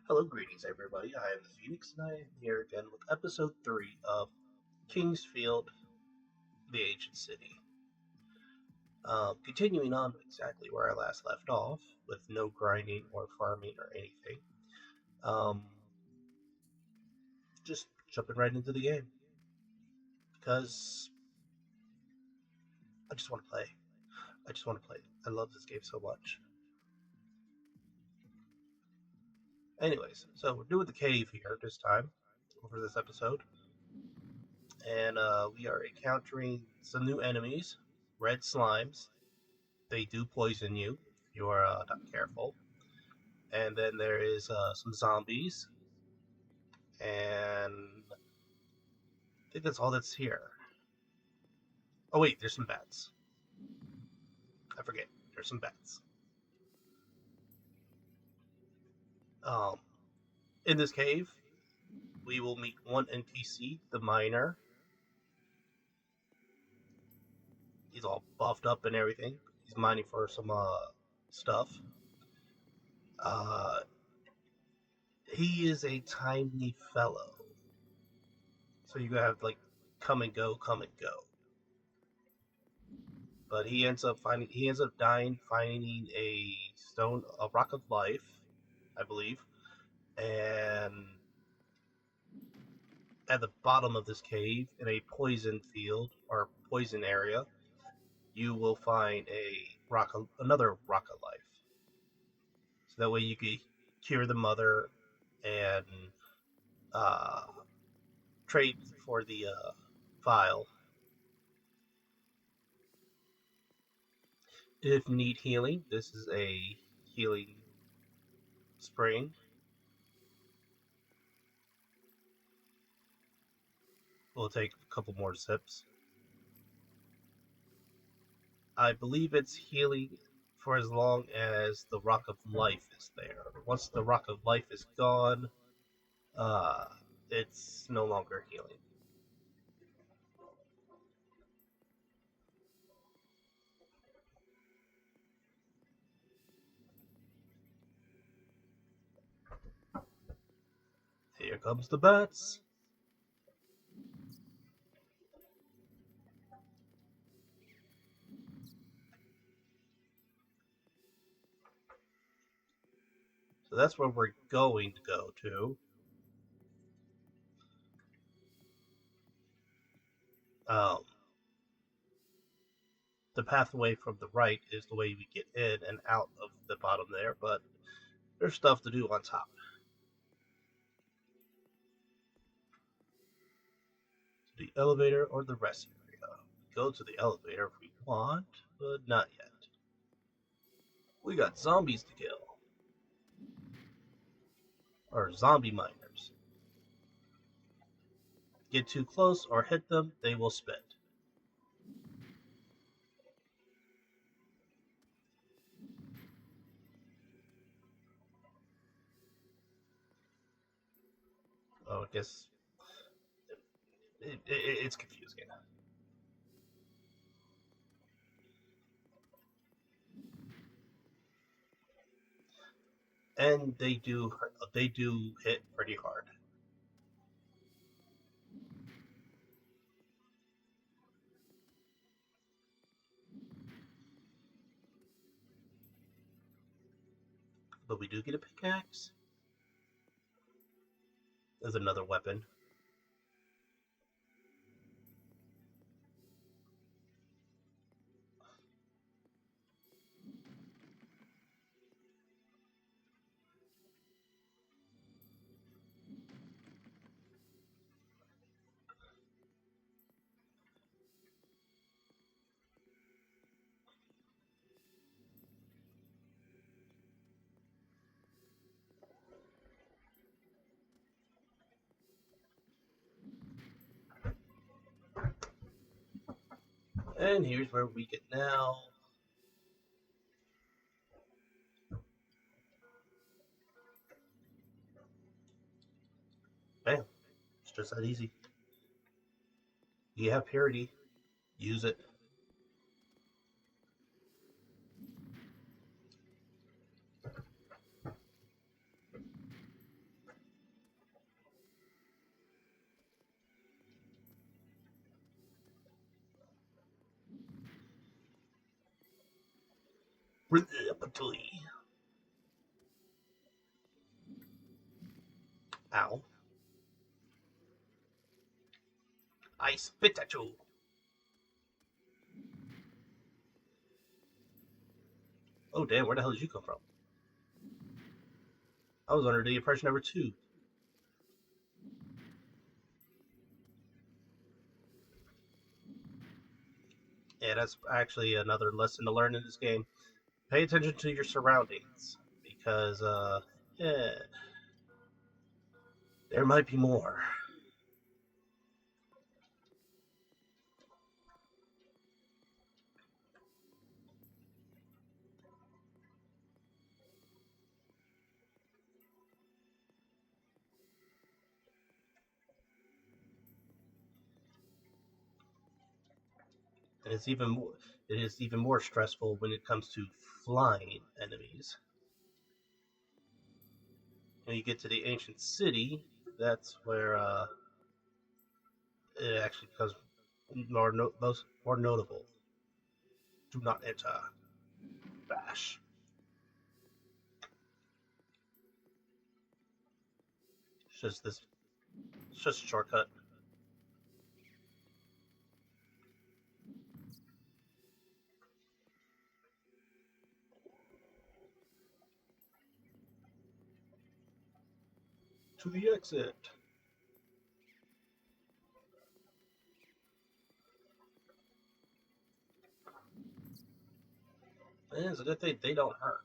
Hello, greetings, everybody. I am the Phoenix, and I am here again with episode 3 of Kingsfield, the Ancient City. Continuing on exactly where I last left off, with no grinding or farming or anything. Um, just jumping right into the game. Because I just want to play. I just want to play. I love this game so much. Anyways, so we're doing the cave here this time, over this episode. And we are encountering some new enemies, red slimes. They do poison you if you are not careful. And then there is some zombies, and I think that's all that's here. Oh wait, there's some bats. I forget. There's some bats. Um, in this cave, we will meet one NPC, the miner. He's all buffed up and everything. He's mining for some stuff. Uh, he is a tiny fellow, so you have like come and go, come and go. But he ends up dying finding a stone, a rock of life, I believe, and at the bottom of this cave in a poison field or poison area, you will find another rock of life. So that way you can cure the mother and uh, trade for the vial. If need healing, this is a healing spring. We'll take a couple more sips. I believe it's healing for as long as the Rock of Life is there. Once the Rock of Life is gone, uh, it's no longer healing. Here comes the bats. So that's where we're going to go to. Um, the pathway from the right is the way we get in and out of the bottom there, but there's stuff to do on top. The elevator or the rest area. Go to the elevator if we want, but not yet. We got zombies to kill. Or zombie miners. Get too close or hit them, they will spit. Oh, I guess it's confusing. And they do hit pretty hard. But we do get a pickaxe. There's another weapon. And here's where we get now. Bam. It's just that easy. You have purity. Use it. Rapidly. Ow. I spit at you. Oh, damn, where the hell did you come from? I was under the impression there were two. Yeah, that's actually another lesson to learn in this game. Pay attention to your surroundings, because, yeah, there might be more. And it is even more stressful when it comes to flying enemies. When you get to the ancient city, that's where it actually becomes more notable. Do not enter. Bash. It's just a shortcut. To the exit. And it's a good thing they don't hurt.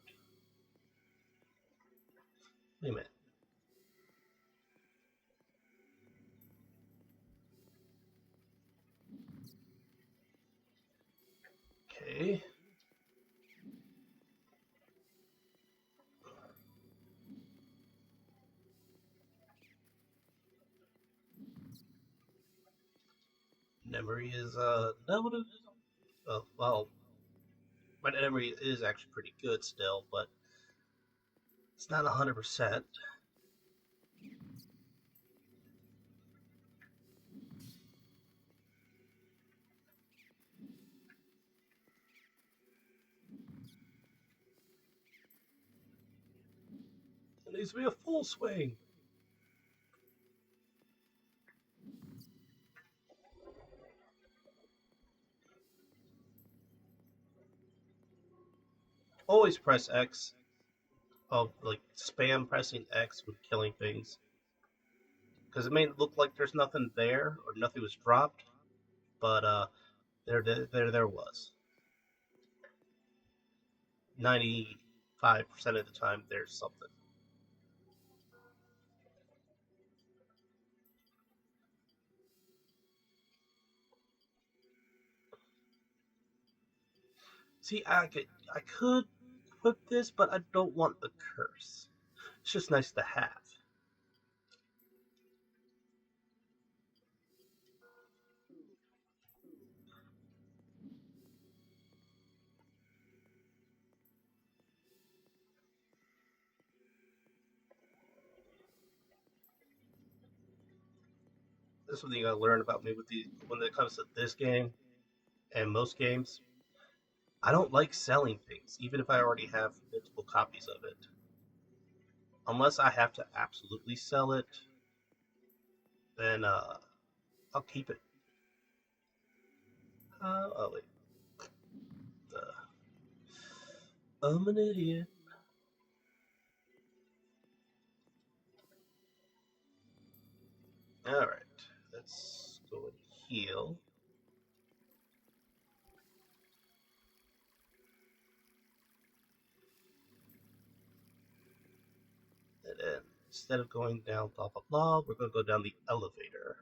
Wait a minute. Okay. Memory is no, well, my memory is actually pretty good still, but it's not 100%. It needs to be a full swing. Always press X. Oh, like spam pressing X when killing things, because it may look like there's nothing there or nothing was dropped, but there was. 95% of the time, there's something. See, I could equip this, but I don't want the curse. It's just nice to have. This is something you gotta learn about me with when it comes to this game and most games. I don't like selling things, even if I already have multiple copies of it. Unless I have to absolutely sell it, then I'll keep it. Oh wait, I'm an idiot. All right, let's go and heal. And then instead of going down blah blah blah, we're gonna go down the elevator.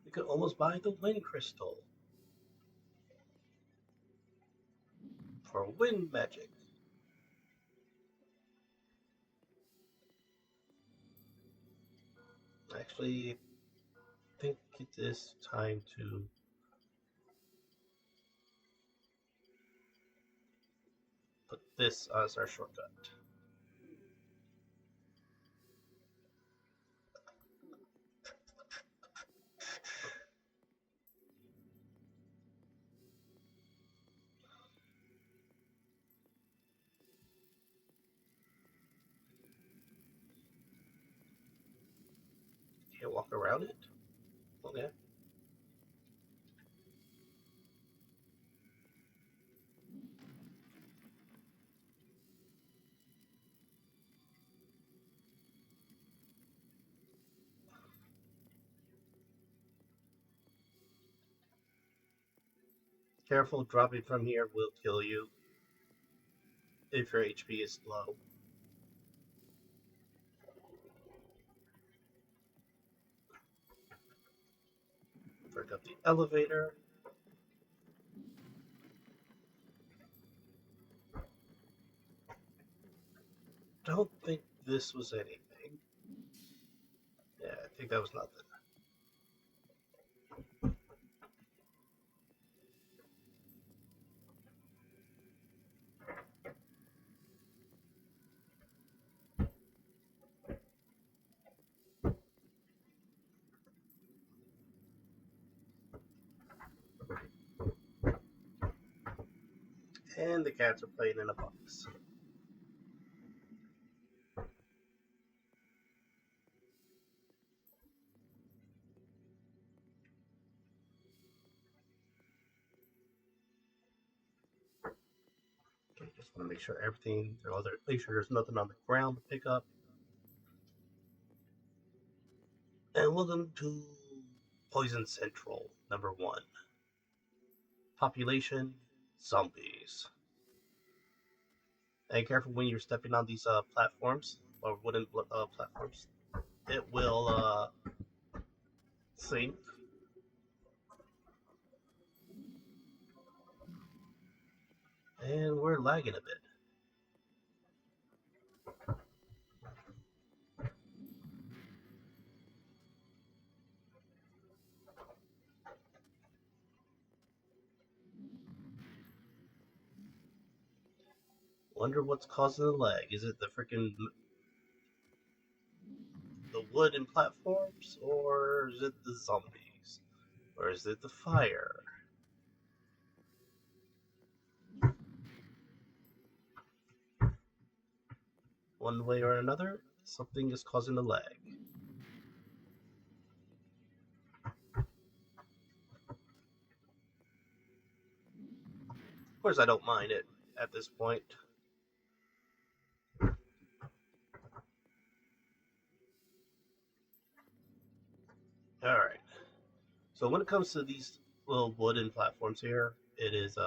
We could almost buy the wind crystal. For wind magic. Actually, I think it is time to put this as our shortcut. Can't walk around it? Okay. Careful, dropping from here will kill you if your HP is low. Break up the elevator. Don't think this was anything. Yeah, I think that was nothing. And the cats are playing in a box. Okay, just want to make sure everything, make sure there's nothing on the ground to pick up. And welcome to Poison Central, number 1. Population, zombies. And careful when you're stepping on these platforms, or wooden platforms. It will sink. And we're lagging a bit. Wonder what's causing the lag. Is it the freaking the wooden platforms, or is it the zombies, or is it the fire? One way or another, something is causing the lag. Of course, I don't mind it at this point. Alright. So when it comes to these little wooden platforms here, it is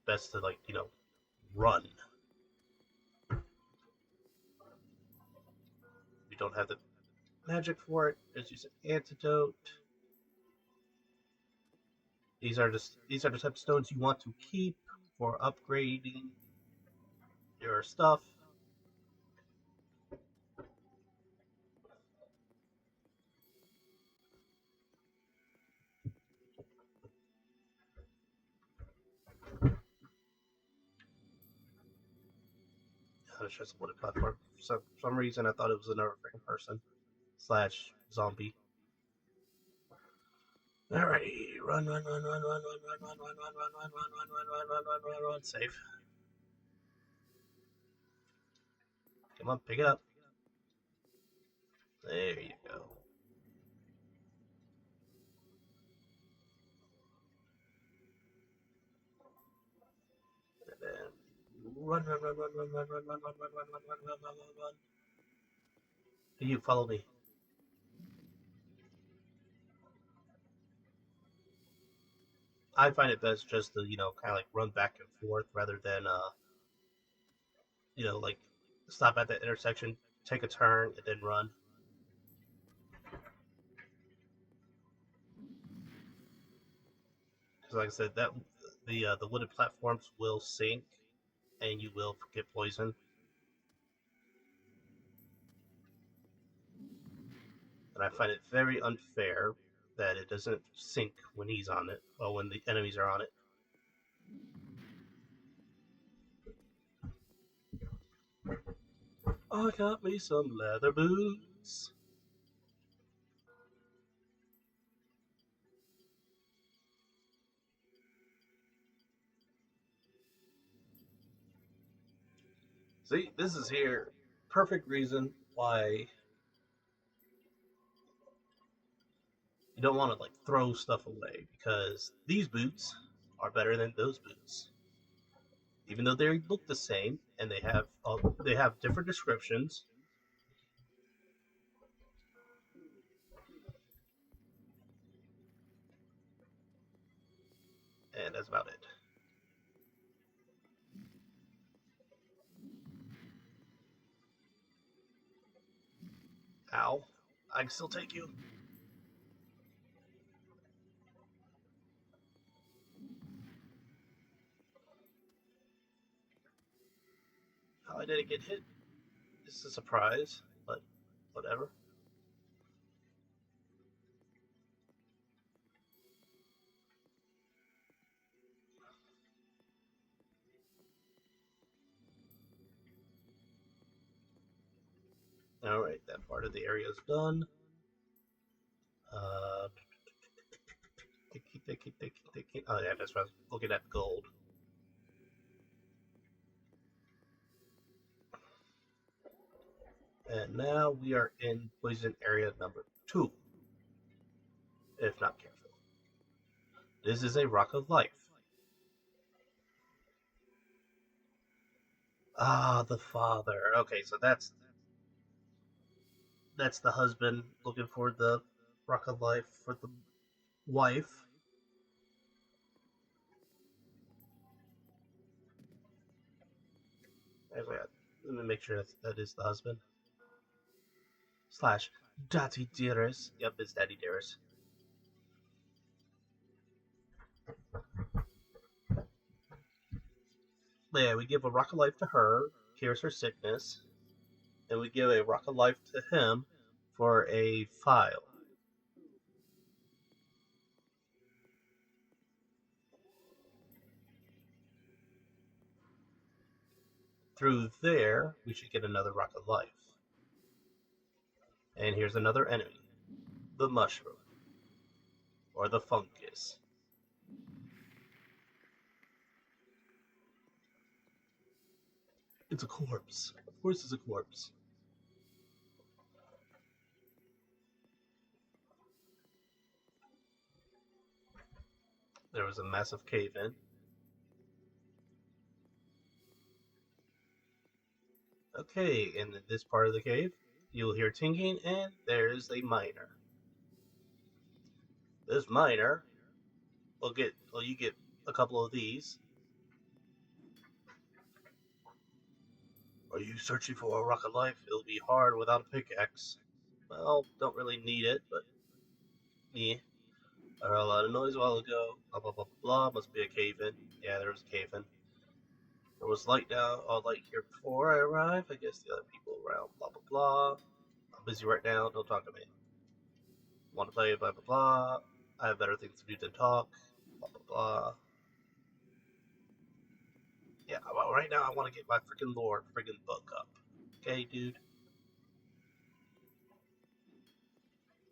best to run. If you don't have the magic for it, just use an antidote. These are the type of stones you want to keep for upgrading your stuff. It's just a wooden platform. For some reason, I thought it was another freaking person / zombie. Alrighty, run, run, run, run, run, run, run, run, run, run, run, run, run, run, run, run, run, run, run, safe. Come on, pick it up. There you go. And then run, run, run, run, run, run, run, run, run, run, run, run, run, run, run, run, run. You follow me. I find it best just to, kind of like run back and forth rather than, like stop at the intersection, take a turn, and then run. Because, like I said, that the wooden platforms will sink and you will get poisoned. And I find it very unfair that it doesn't sink when he's on it, or when the enemies are on it. I got me some leather boots. See, this is here perfect reason why you don't want to like throw stuff away, because these boots are better than those boots. Even though they look the same and they have different descriptions, and that's about it. Ow. I can still take you. How I didn't get hit is a surprise, but whatever. Alright, that part of the area is done. Uh, oh yeah, that's right. Looking at gold. And now we are in poison area number 2, if not careful. This is a rock of life. Ah, the father. Okay, so that's the husband looking for the rock of life for the wife. Actually, let me make sure that is the husband. Slash Daddy Dearest. Yep, it's Daddy Dearest. But yeah, we give a rock of life to her, cures her sickness, and we give a rock of life to him for a file. Through there, we should get another rock of life. And here's another enemy, the mushroom, or the fungus. It's a corpse. Of course, it's a corpse. There was a massive cave in. Okay, in this part of the cave, you'll hear tinking, and there's a miner. This miner you get a couple of these. Are you searching for a rock of life? It'll be hard without a pickaxe. Well, don't really need it, but yeah. I heard a lot of noise a while ago. Blah blah blah blah. Must be a cave in. Yeah, there was a cave in. There was light here before I arrived. I guess the other people around. Blah blah blah. I'm busy right now. Don't talk to me. Want to play? Blah blah blah. I have better things to do than talk. Blah blah blah. Yeah, well, right now I want to get my freaking lore freaking book up. Okay, dude.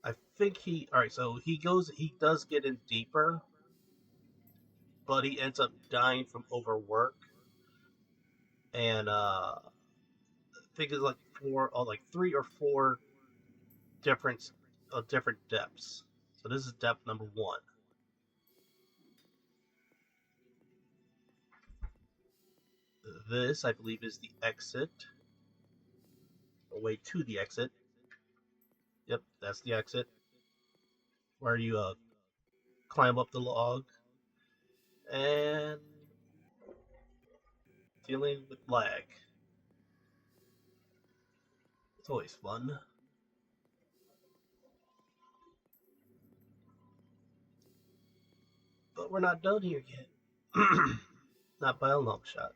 I think alright, so he does get in deeper, but he ends up dying from overwork. And I think it's like three or four different different depths. So this is depth number 1. This, I believe, is the exit, or way to the exit. Yep, that's the exit, where you climb up the log and dealing with lag. It's always fun. But we're not done here yet. Not by a long shot.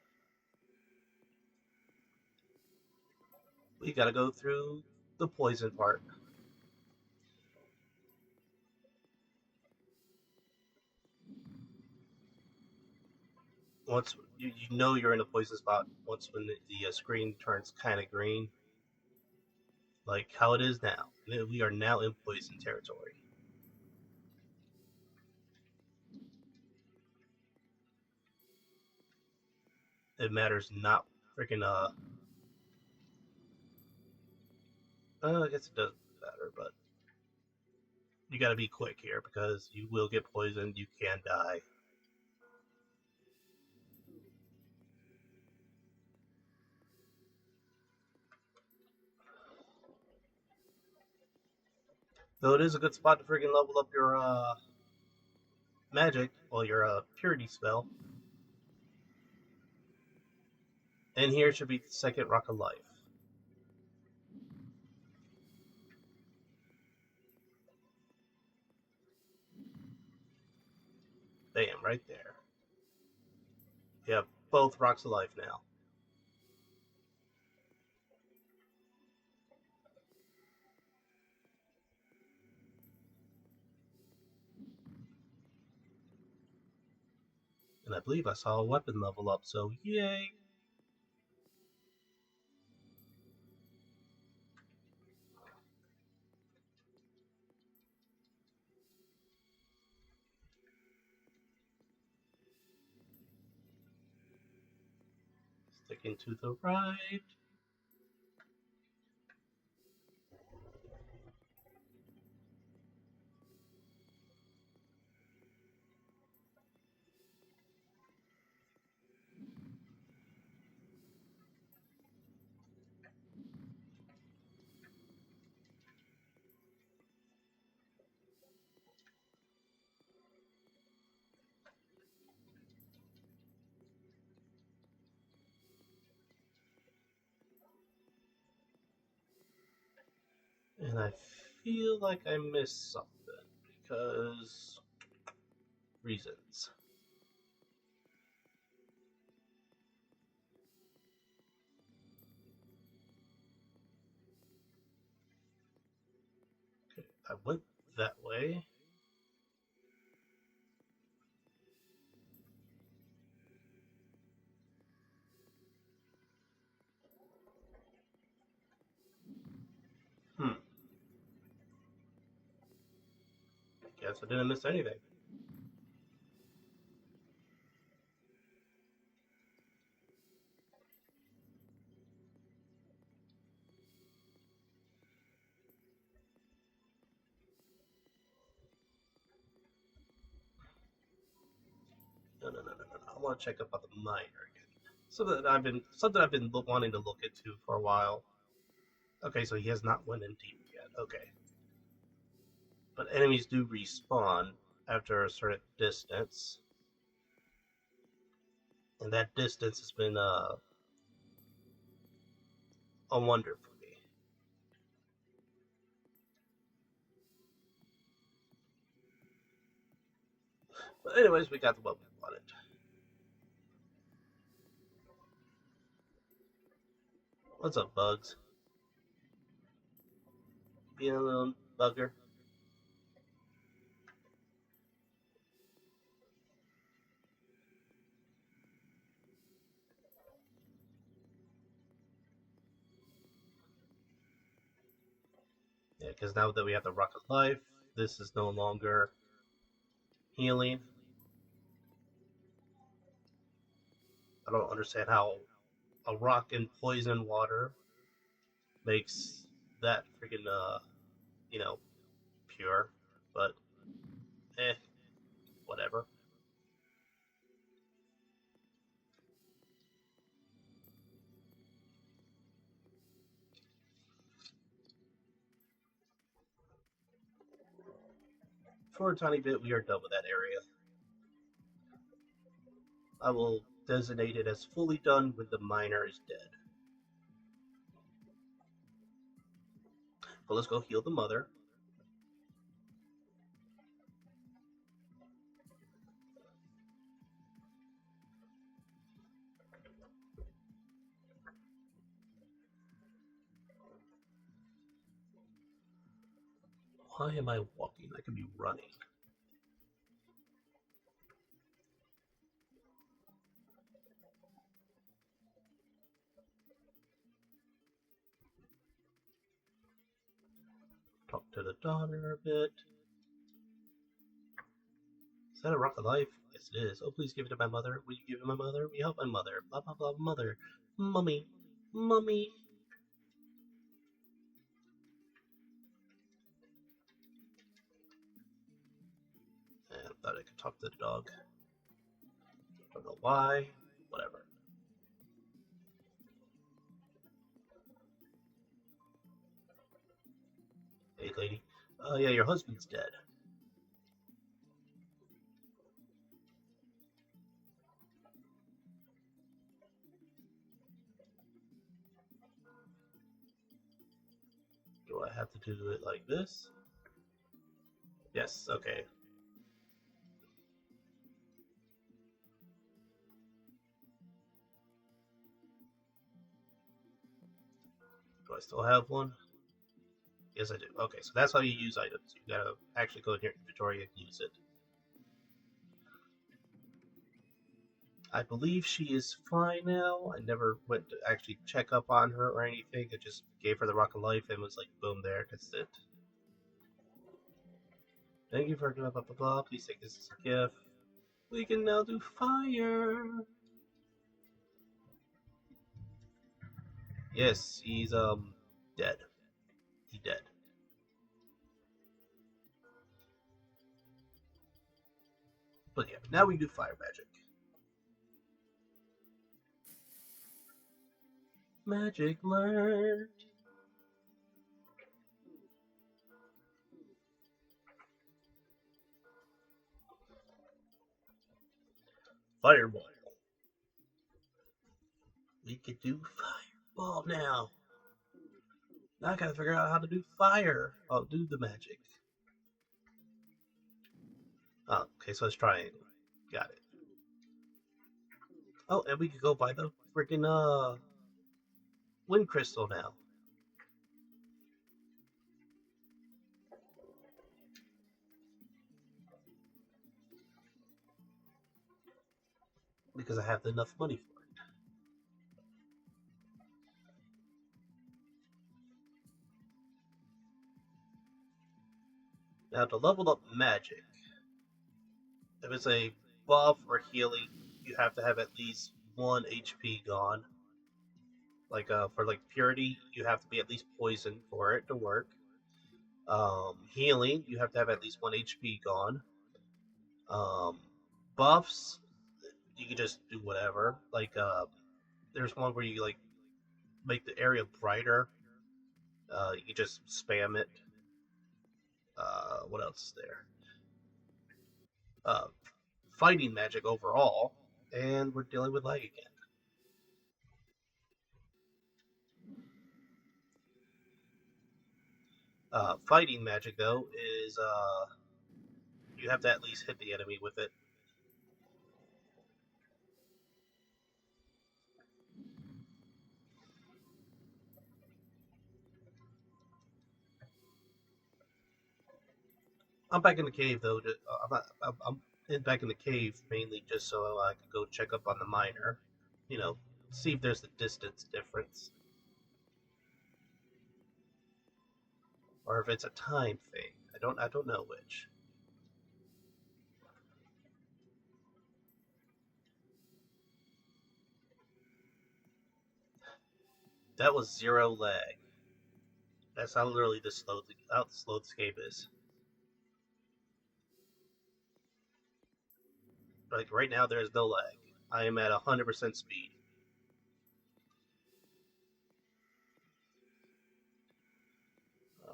we gotta go through the poison part. Once you know you're in a poison spot, once when the screen turns kind of green, like how it is now. We are now in poison territory. It matters not freaking I guess it doesn't matter, but you gotta be quick here because you will get poisoned. You can die. Though it is a good spot to freaking level up your magic, or your purity spell. And here should be the second rock of life. Bam, right there. You have both rocks of life now. And I believe I saw a weapon level up, so yay! Sticking to the right. And I feel like I missed something because reasons. Okay, I went that way. Hmm. Guess I didn't miss anything. No. I want to check up on the miner again. Something I've been wanting to look into for a while. Okay, so he has not went in deep yet. Okay, but enemies do respawn after a certain distance, and that distance has been a wonder for me. But anyways, we got what we wanted. What's up, Bugs? Being a little bugger. Yeah, because now that we have the Rock of Life, this is no longer healing. I don't understand how a rock in poison water makes that freaking you know, pure. But whatever. For a tiny bit, we are done with that area. I will designate it as fully done when the miner is dead. But let's go heal the mother. Why am I walking? I could be running. Talk to the daughter a bit. Is that a rock of life? Yes, it is. Oh, please give it to my mother. Will you give it to my mother? Will you help my mother? Blah, blah, blah, mother. Mummy. Mummy. And I thought I could talk to the dog. Don't know why. Whatever. Hey, lady. Yeah, your husband's dead. Do I have to do it like this? Yes, okay. Do I still have one? Yes, I do. Okay, so that's how you use items. You gotta actually go in your inventory and use it. I believe she is fine now. I never went to actually check up on her or anything. I just gave her the rock of life and was like, boom, there, that's it. Thank you for blah blah blah blah. Please take this as a gift. We can now do fire. Yes, he's dead. He dead. But yeah, now we do fire magic. Magic learned. Fireball. We could do fireball now. Now I gotta figure out how to do fire. I'll do the magic. Oh, okay, so it's triangle. Got it. Oh, and we could go buy the freaking wind crystal now. Because I have enough money for it. Now to level up magic, if it's a buff or healing, you have to have at least 1 HP gone. Like for like purity, you have to be at least poisoned for it to work. Healing, you have to have at least 1 HP gone. Um, Buffs, you can just do whatever. Like there's one where you like make the area brighter. You just spam it. What else is there? Uh, Fighting magic overall, and we're dealing with lag again. Fighting magic though is you have to at least hit the enemy with it. I'm back in the cave though. I'm, not, back in the cave mainly just so I could go check up on the miner. You know, see if there's a distance difference, or if it's a time thing. I don't know which. That was zero lag. That's how literally how slow this game is. Like right now, there is no lag. I am at 100% speed.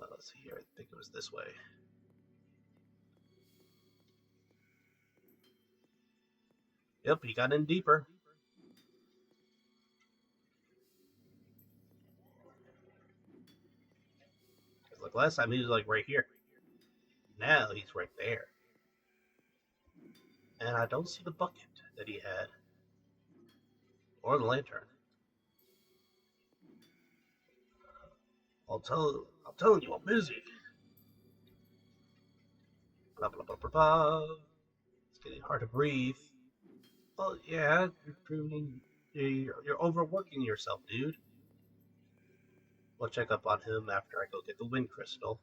Let's see here. I think it was this way. Yep, he got in deeper. Like last time, he was like right here. Now he's right there. And I don't see the bucket that he had, or the lantern. I'm telling you, I'm busy. It's getting hard to breathe. Well, yeah, you're overworking yourself, dude. We'll check up on him after I go get the wind crystal.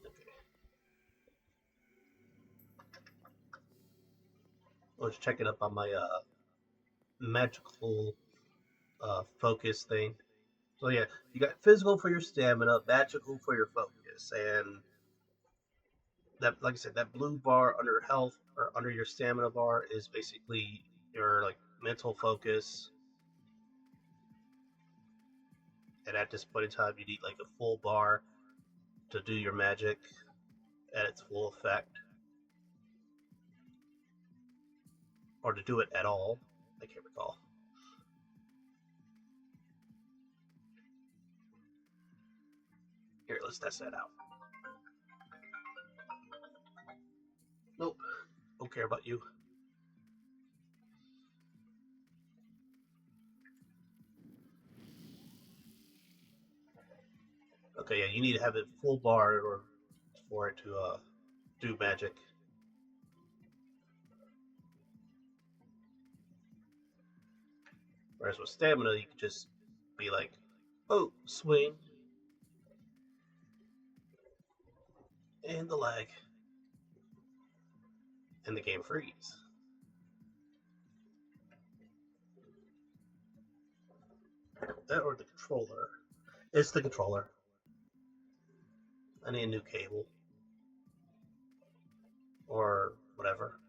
Okay. Let's check it up on my magical focus thing. So yeah, you got physical for your stamina, magical for your focus, and that, like I said, that blue bar under health or under your stamina bar is basically your like mental focus. And at this point in time, you need like a full bar to do your magic at its full effect, or to do it at all. I can't recall. Here, let's test that out. Nope, don't care about you. Okay, yeah, you need to have it full bar or for it to do magic. Whereas with stamina, you can just be like, oh, swing, and the lag, and the game freeze. That or the controller. It's the controller. I need a new cable. Or whatever.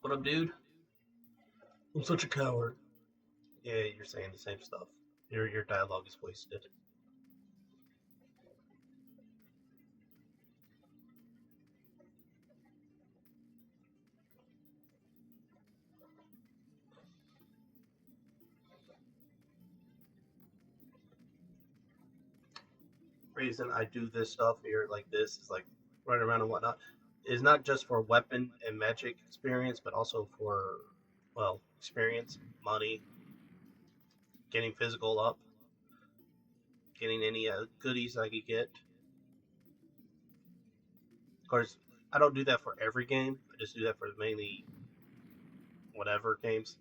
What up, dude? I'm such a coward. Yeah, you're saying the same stuff. Your dialogue is wasted. Reason I do this stuff here like this is like running around and whatnot is not just for weapon and magic experience, but also for, well, experience, money, getting physical up, getting any goodies I could get. Of course, I don't do that for every game. I just do that for mainly whatever games.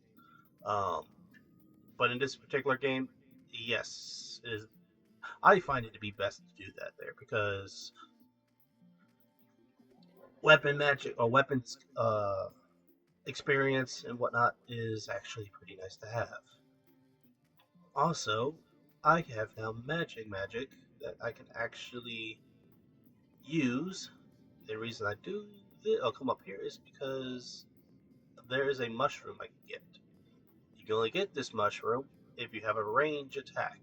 Um, but in this particular game, yes, it is. I find it to be best to do that there because weapon magic or weapons experience and whatnot is actually pretty nice to have. Also, I have now magic that I can actually use. The reason I do it, I'll come up here, is because there is a mushroom I can get. You can only get this mushroom if you have a range attack.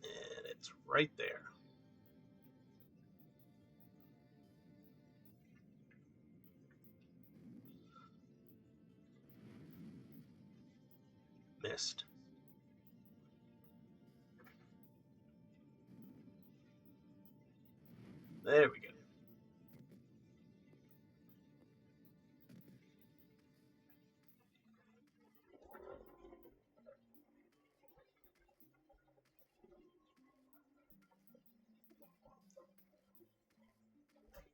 And it's right there. Missed. There we go.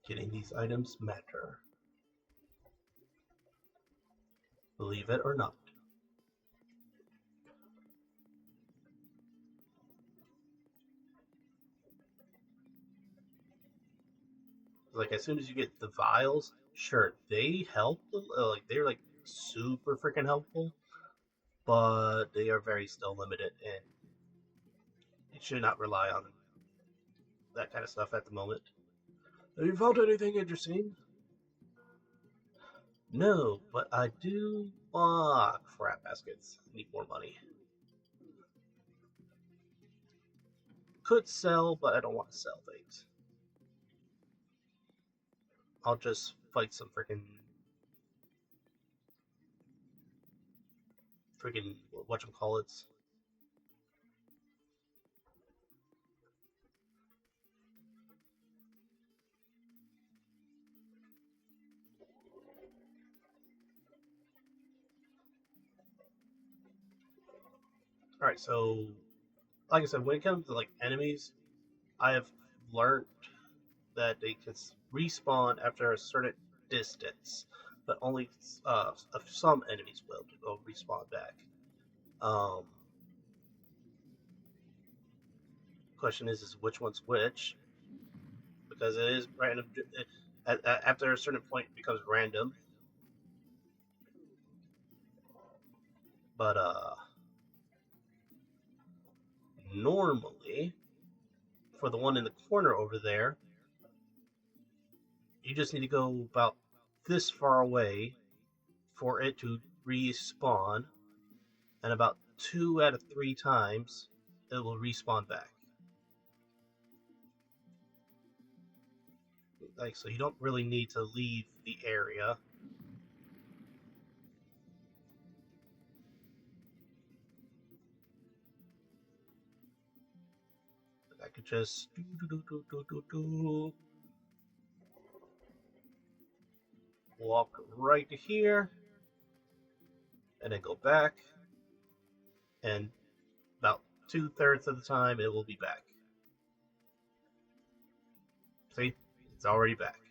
Getting these items matter. believe it or not. Like as soon as you get the vials, sure they help. Like they're like super freaking helpful, but they are very still limited, and you should not rely on that kind of stuff at the moment. Have you found anything interesting? No, but I do. Ah, crap baskets. Need more money. Could sell, but I don't want to sell things. I'll just fight some freaking whatchamacallits. Alright, so like I said, when it comes to like enemies, I have learned that they can respawn after a certain distance, but only some enemies will respawn back. Um, question is which one's which, because it is random. After a certain point, it becomes random. But normally, for the one in the corner over there, you just need to go about this far away for it to respawn, and about 2 out of 3 times it will respawn back. Like, so you don't really need to leave the area. I could just walk right to here, and then go back, and about 2/3 of the time it will be back. See, it's already back.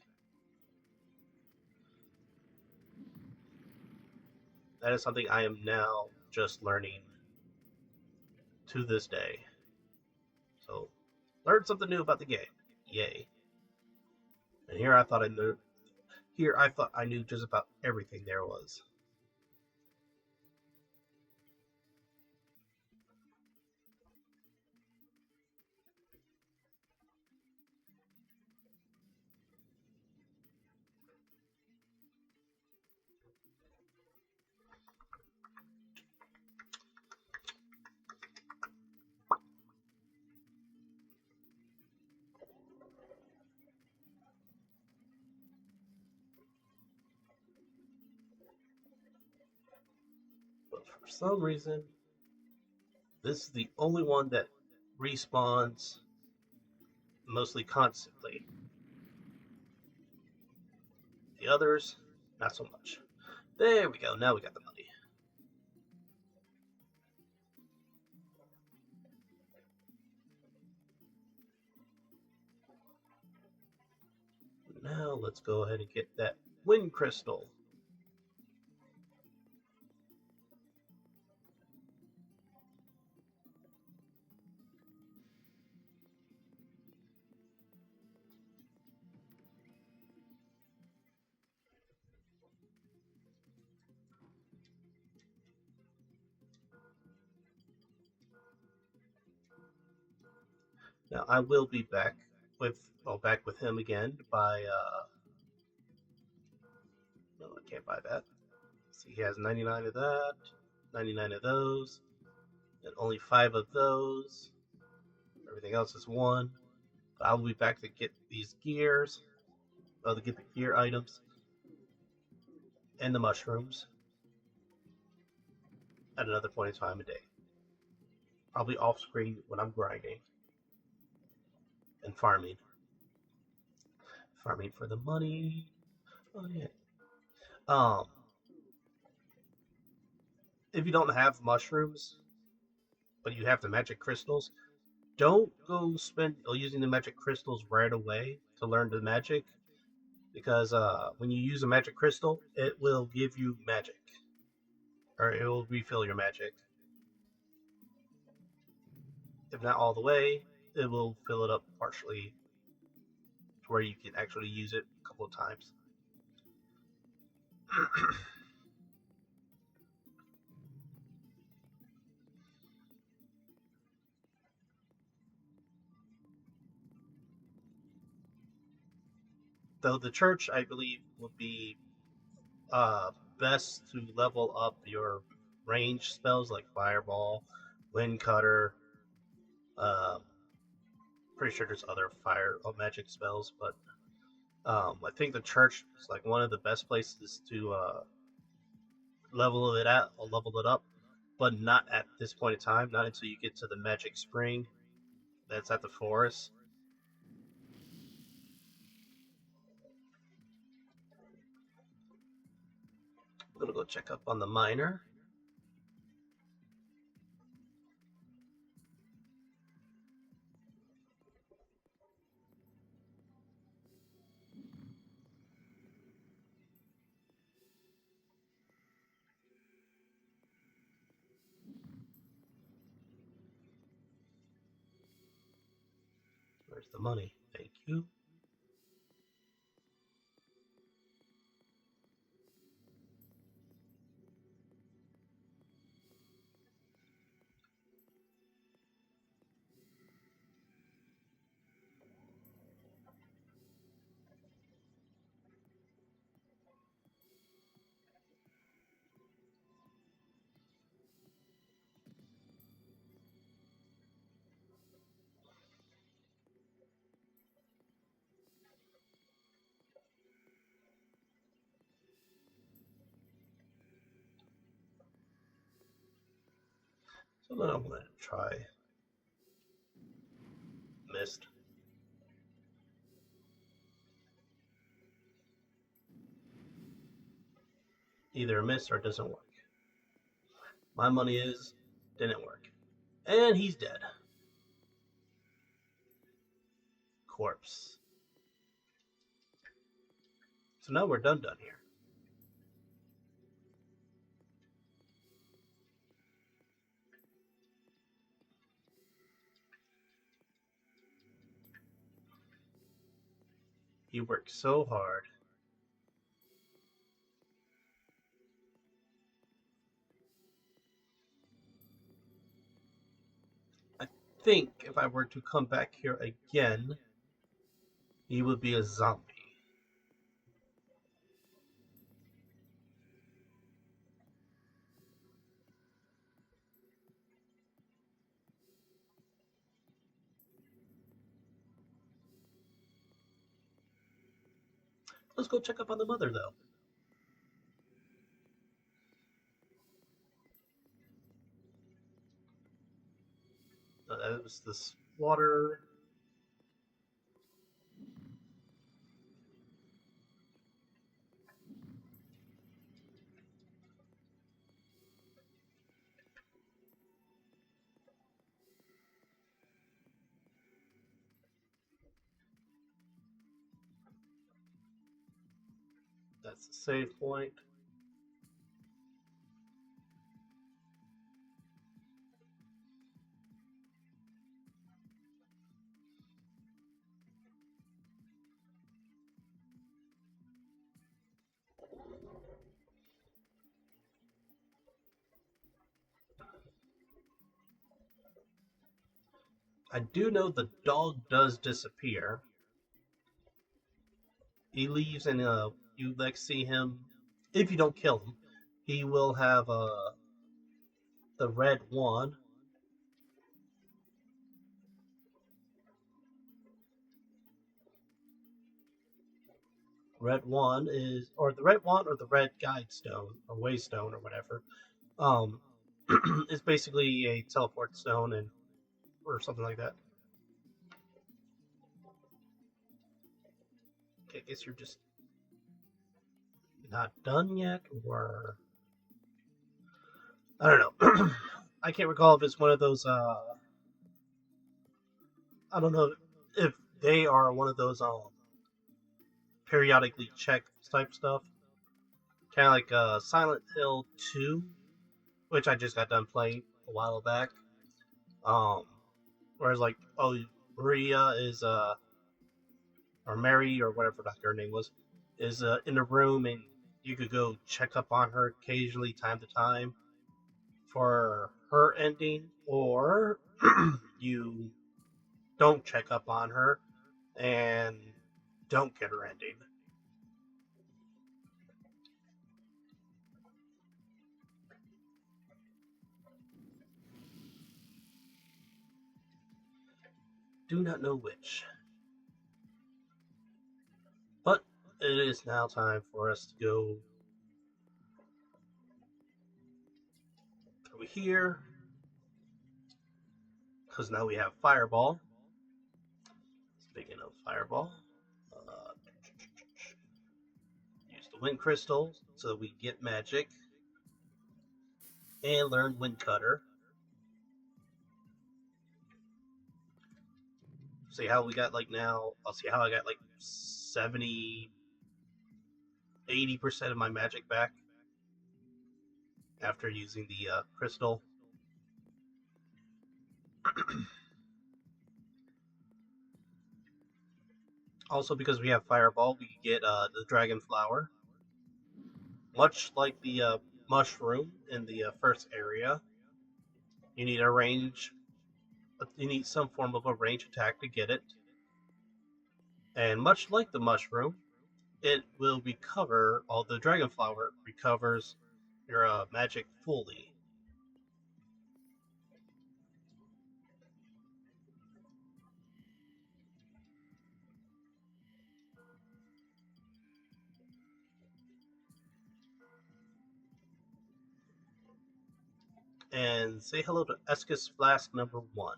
That is something I am now just learning to this day. So, learned something new about the game. Yay. And here I thought I knew. Here I thought I knew just about everything there was. But for some reason, this is the only one that respawns mostly constantly. The others, not so much. There we go. Now we got the money. Now let's go ahead and get that wind crystal. Now I will be back with him again by no, I can't buy that. See, he has 99 of that, 99 of those, and only 5 of those. Everything else is 1. But I'll be back to get these gears, to get the gear items, and the mushrooms at another point in time a day. Probably off screen when I'm grinding and farming. Farming for the money. Oh yeah. If you don't have mushrooms, but you have the magic crystals, don't go spend using the magic crystals right away to learn the magic, because when you use a magic crystal, it will give you magic. or it will refill your magic. If not all the way, it will fill it up partially to where you can actually use it a couple of times. Though the church, I believe, would be best to level up your range spells like Fireball, Wind Cutter. Um, Pretty sure there's other fire or magic spells, but I think the church is like one of the best places to level it up, but not at this point in time. Not until you get to the magic spring that's at the forest. I'm gonna go check up on the miner. Where's the money? Thank you. So then I'm gonna try mist. Either a miss or it doesn't work. My money is didn't work. And he's dead. Corpse. So now we're done here. You worked so hard. I think if I were to come back here again, he would be a zombie. Let's go check up on the mother, though. That was this water. That's the save point. I do know the dog does disappear. He leaves and you like see him. If you don't kill him, he will have the red wand. Red wand is, or the red wand, or the red guide stone, or waystone, or whatever. Um, it's basically a teleport stone, and or something like that. I guess you're just not done yet, or I don't know. I can't recall if it's one of those. I don't know if they are one of those periodically check type stuff, kind of like Silent Hill 2. which I just got done playing a while back. Um, whereas like, oh, Maria is or Mary or whatever the her name was, is in the room, and you could go check up on her occasionally, time to time, for her ending, or you don't check up on her and don't get her ending. Do not know which. But it is now time for us to go over here, because now we have Fireball. Speaking of Fireball, uh, use the Wind Crystal so we get magic, and learn Wind Cutter. See how we got like now, I'll see how I got like 70, 80% of my magic back after using the crystal. Also, because we have Fireball, we get the Dragon Flower. Much like the mushroom in the first area, you need a range. You need some form of a range attack to get it. And much like the mushroom, it will recover. All the Dragon Flower recovers your magic fully. And say hello to Escus Flask number 1.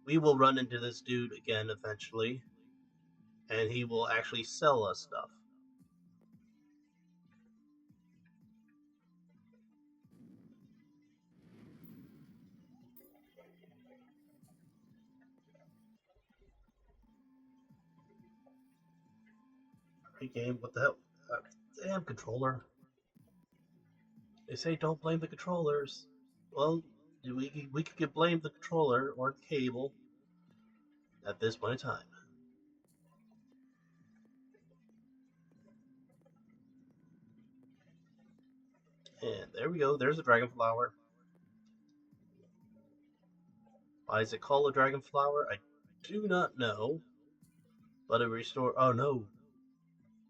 We will run into this dude again eventually, and he will actually sell us stuff. Hey game, what the hell? Damn controller. They say don't blame the controllers. Well, we could get blamed the controller or the cable at this point in time. And there we go. There's a dragon flower. Why is it called a dragon flower? I do not know. But it restores. Oh no,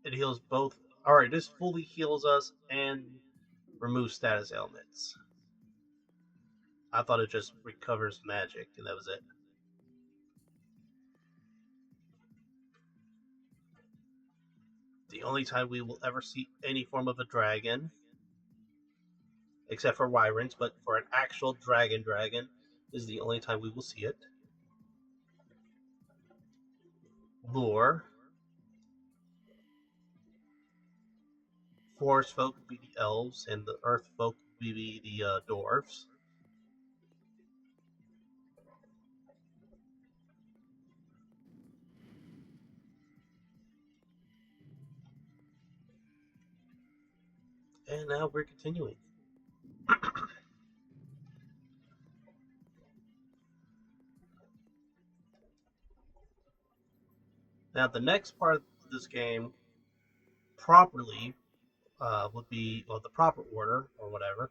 it heals both. All right, this fully heals us and removes status ailments. I thought it just recovers magic and that was it. The only time we will ever see any form of a dragon, except for Wyrens, but for an actual dragon, is the only time we will see it. Lure. Forest folk would be the elves, and the earth folk would be the dwarves. And now we're continuing. Now, the next part of this game properly would be, well, the proper order or whatever,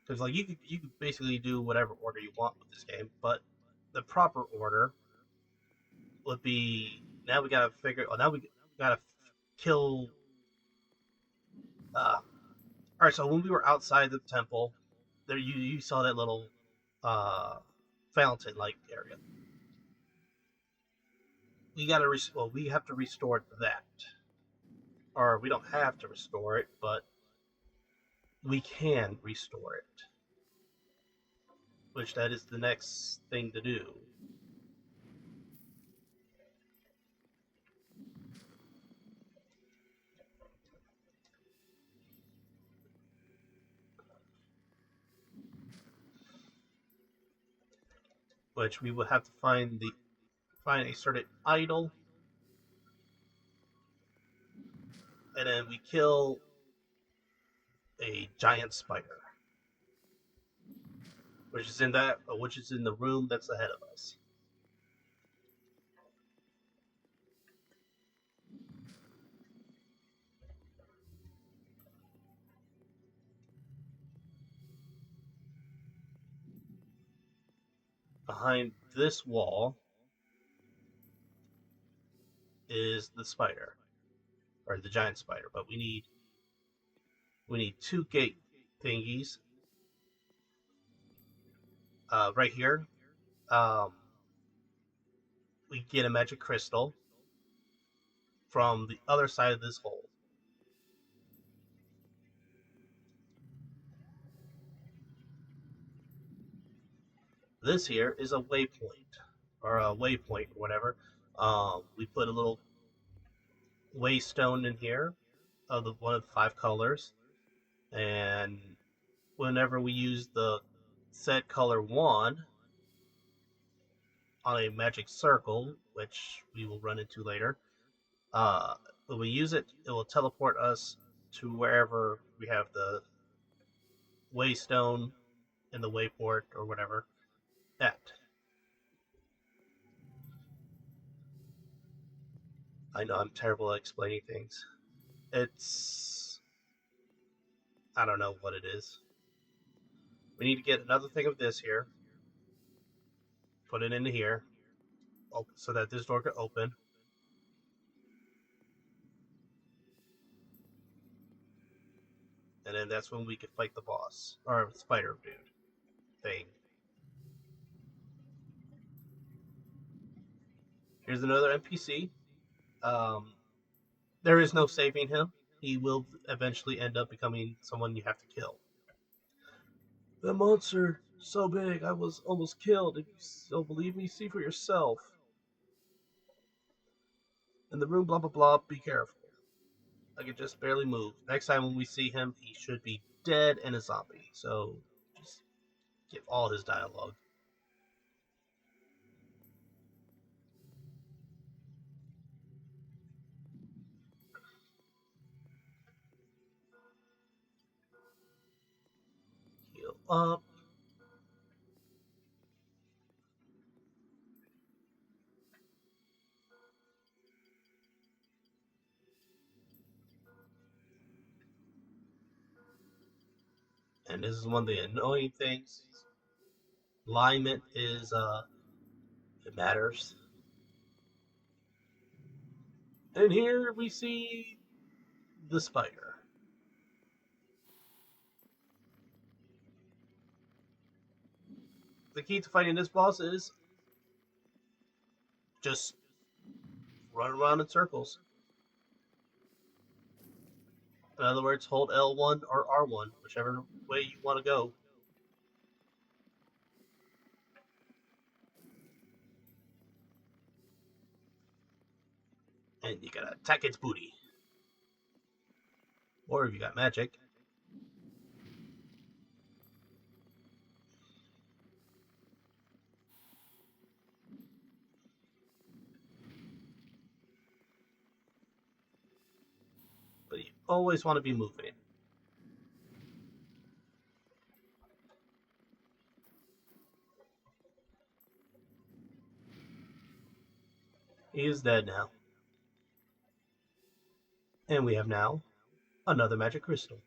because like you could basically do whatever order you want with this game, but the proper order would be, now we gotta figure. Oh, now we gotta kill. All right, so when we were outside the temple, there you saw that little uh, fountain like area. We gotta well, we have to restore that, or we don't have to restore it, but we can restore it, which that is the next thing to do. Which we will have to find a certain idol and then we kill a giant spider, which is in the room that's ahead of us. Behind this wall is the spider, or the giant spider, but we need two gate thingies. Right here, um, we get a magic crystal from the other side of this hole. This here is a waypoint, or whatever. We put a little waystone in here of one of the 5 colors, and whenever we use the set color wand on a magic circle, which we will run into later, when we use it, it will teleport us to wherever we have the waystone in the wayport or whatever at. I know I'm terrible at explaining things. It's, I don't know what it is. We need to get another thing of this here, put it into here, so that this door can open. And then that's when we can fight the boss, or spider dude thing. Here's another NPC. Um, there is no saving him. He will eventually end up becoming someone you have to kill. The monster so big, I was almost killed. If you still believe me, see for yourself. In the room, blah blah blah. Be careful. I can just barely move. Next time when we see him, he should be dead and a zombie. So just get all his dialogue. Heal up. And this is one of the annoying things. Alignment is it matters. And here we see the spider. The key to fighting this boss is just run around in circles. In other words, hold L1 or R1, whichever way you want to go. And you gotta attack its booty. Or if you got magic. But you always want to be moving. He is dead now. And we have now another magic crystal.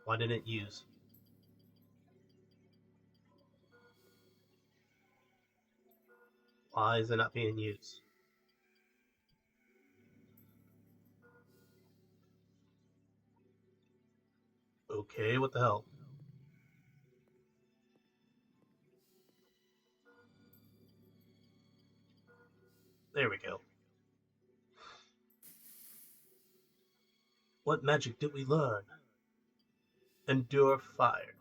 Why didn't it use? Why is it not being used? Okay, what the hell? There we go. What magic did we learn? Endure fire.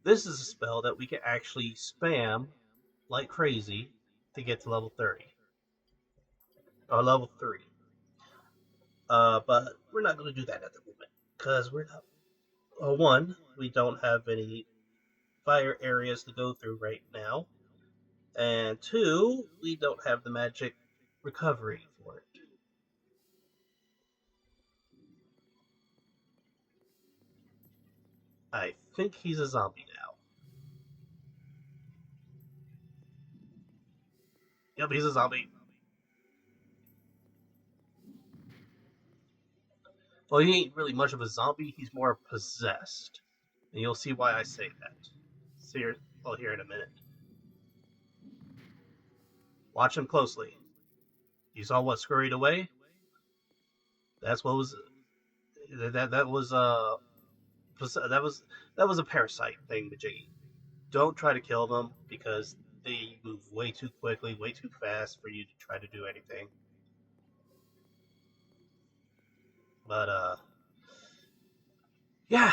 This is a spell that we can actually spam like crazy to get to level 30. Or level 3. But we're not going to do that at the moment. Because we're not One, we don't have any fire areas to go through right now, and two, we don't have the magic recovery for it. I think he's a zombie now. Yep, he's a zombie. Well, he ain't really much of a zombie. He's more possessed, and you'll see why I say that. See here, well, here in a minute. Watch him closely. You saw what scurried away? That's what was that was that was that was a parasite thing, Majiggy. Don't try to kill them because they move way too quickly, way too fast for you to try to do anything. But yeah,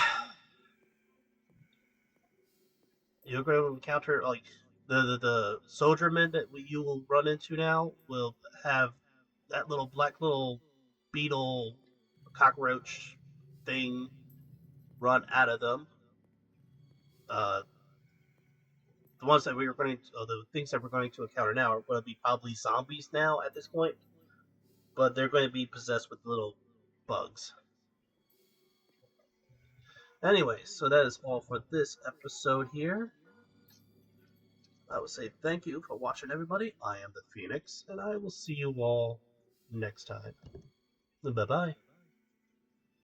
you're going to encounter like the soldiermen that you will run into now will have that little black little beetle cockroach thing run out of them. Uh, the ones that we were going to, the things that we're going to encounter now are going to be probably zombies now at this point, but they're going to be possessed with little bugs. Anyways, so that is all for this episode here. I would say thank you for watching, everybody. I am the Phoenix, and I will see you all next time. Bye bye.